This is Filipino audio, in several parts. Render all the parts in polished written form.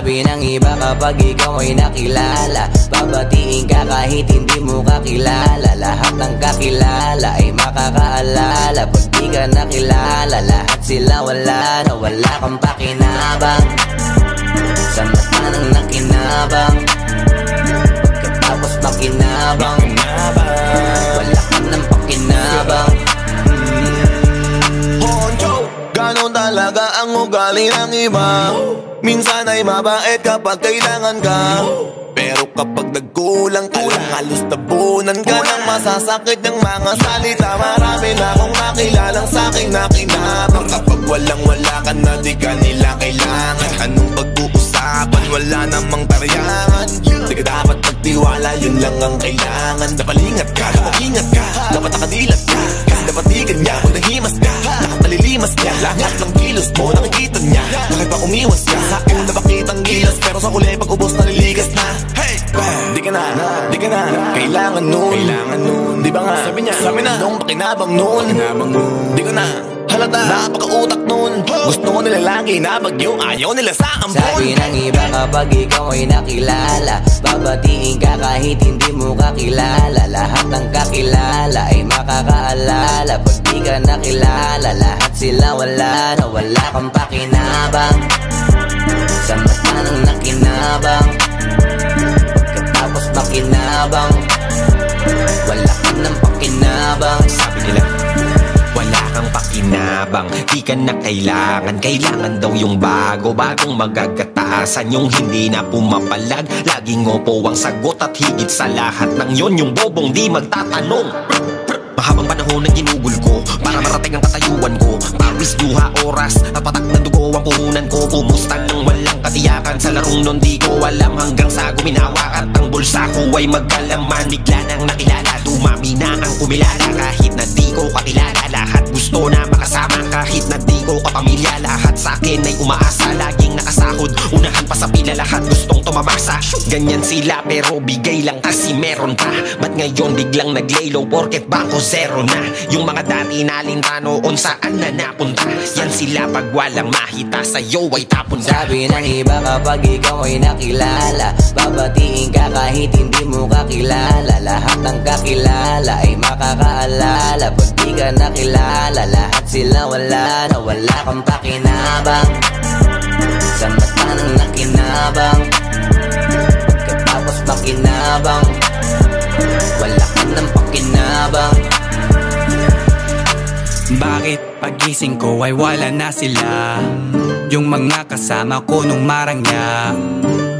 Sabi ng iba kapag ikaw ay nakilala, babatiin ka kahit hindi mo kakilala. Lahat ng kakilala ay makakaalala. Pag di ka nakilala, lahat sila wala na wala kang pakinabang. Sa mata ng nakinabang, pagkatapos makinabang, wala ka ng pakinabang. Ganon talaga ang ugali ng iba. Minsan ay mabait kapag kailangan ka, pero kapag nagkulang ka lang, halos tabunan ka ng masasakit ng mga salita. Marami na akong nakilalang sa'king nakinabang. Kapag walang-wala ka na, di ka nila kailangan. Anong pag-uusapan, wala namang tariyangan. Di ka dapat magtiwala, yun lang ang kailangan. Napalingat ka, mag-ingat ka, dapat nakadilat ka. Kasi dapat di kanya, kung nahimas ka, nakapalilimas ka. Lahat ng kilos mo, nakikita niya. Bakit ba umiwas ka? Sa una bakitang gilas, pero sa huli pag ubos naliligas na. Hey! Di ka na, kailangan nun. Di ba nga, sabi na, nung pakinabang nun. Di ka na, halata, napaka-utak nun. Gusto ko nila lagi na bagyo, ayaw nila sa ampon. Sabi ng iba kapag ikaw ay nakilala, babatiin ka kahit hindi mo kakilala. Lahat ng kakilala ay makakaalala. Pag di ka nakilala, lahat sila wala na wala kang pakinabang. Sa mata ng nakinabang, pagkatapos makinabang, wala ka ng pakinabang. Sabi nila, wala kang pakinabang, di ka na kailangan. Kailangan daw yung bago, bagong magagatasan, yung hindi na pumapalag. Laging opo ang sagot at higit sa lahat ng yon, yung bobong di magtatanong. Mahabang panahon na ginugol ko para marating ang katayuan ko. Pawis, luha, oras at patak ng dugo ang puhunan ko. Pumusta nang walang katiyakan sa larong nun di ko alam. Hanggang sa guminawa at ang bulsa ko ay magkalaman. Bigla nang nakilala, dumami na ang kumilala. Kahit na di ko kakilala, lahat gusto na makasama. Kahit na di ko kapamilya, lahat sa akin ay umaasa. Laging nakasahod, unahan pa sa pila, lahat gustong tumamasa. Ganyan sila pero bigay lang kasi meron pa. Ba't ngayon biglang nag-laylow porket bangko zero na? Yung mga dati nalinta noon saan na napunta? Yan sila pag walang mahita sa'yo ay tapon na. Sabi ng iba kapag ikaw ay nakilala, babatiin ka kahit hindi mo kakilala. Lahat ng kakilala ay makakaalala. Pag di ka nakilala, lahat sila wala na wala kang pakinabang. Sa mata ng nakinabang, pagkatapos makinabang, wala ka ng pakinabang. Bakit pagising ko ay wala na sila? Yung mga kasama ko nung marangya.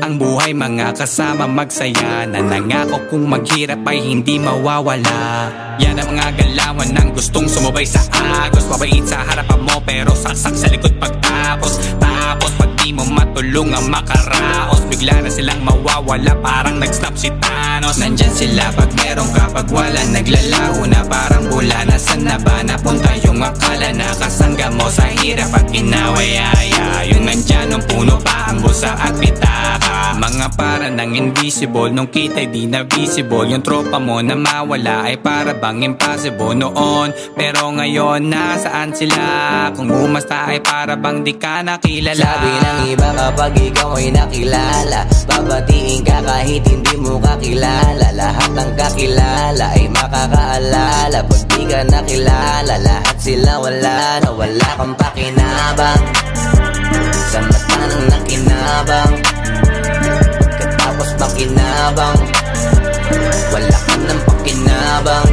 Ang buhay mga kasama magsaya, na nangako kung maghirap ay hindi mawawala. Yan ang mga galawan ng gustong sumubay sa agos. Mabait sa harapan mo pero saksak sa likod pagtapos. Tapos pag di mo matulungang makaraos, bigla na silang mawawala parang nag-snap si Thanos. Nandyan sila pag meron ka, pag wala naglalaho na parang bula. Nasaan na ba napunta yung akala na kasangga mo sa hirap at ginawayaya? Yung nandyan nung puno pa ang busa at pitaka. Mga para ng invisible, nung kita'y di na visible. Yung tropa mo na mawala ay para bang impossible noon. Pero ngayon nasaan sila? Kung bumasta ay para bang di ka nakilala. Sabi ng iba kapag ikaw ay nakilala, babatiin ka kahit hindi mo kakilala. Lahat ng kakilala ay makakaalala. Pag di ka nakilala, lahat sila wala na wala kang pakinabang. Sa mata ng nakinabang, pagkatapos makinabang, wala ka ng pakinabang.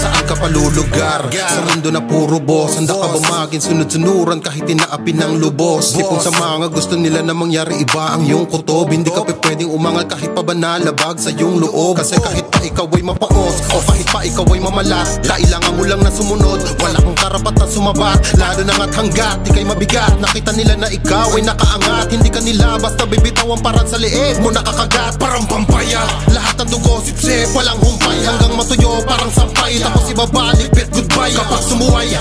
Saan ka palulugar? Sa mundo na puro boss. Handa ka ba maging sunod-sunuran kahit tinaapi ng lubos? Tipong sa mga gusto nila na mangyari iba ang iyong kutob. Hindi ka pwedeng umangal kahit pa ba nalabag sa iyong loob. Kasi kahit pa ikaw ay mapaos o kahit pa ikaw ay mamalat, kailangan mo lang na sumunod. Wala kang karapatan sumabat, lalo na nga't hanggat di kay mabigat. Nakita nila na ikaw ay nakaangat, hindi ka nila basta bibitawan parang sa leeg mo nakakagat. Parang pampaya, lahat ng dugo sipsip, walang humpay. Hanggang matuyo parang sampay, tapos ibabalik, bet goodbye. Kapag sumuway,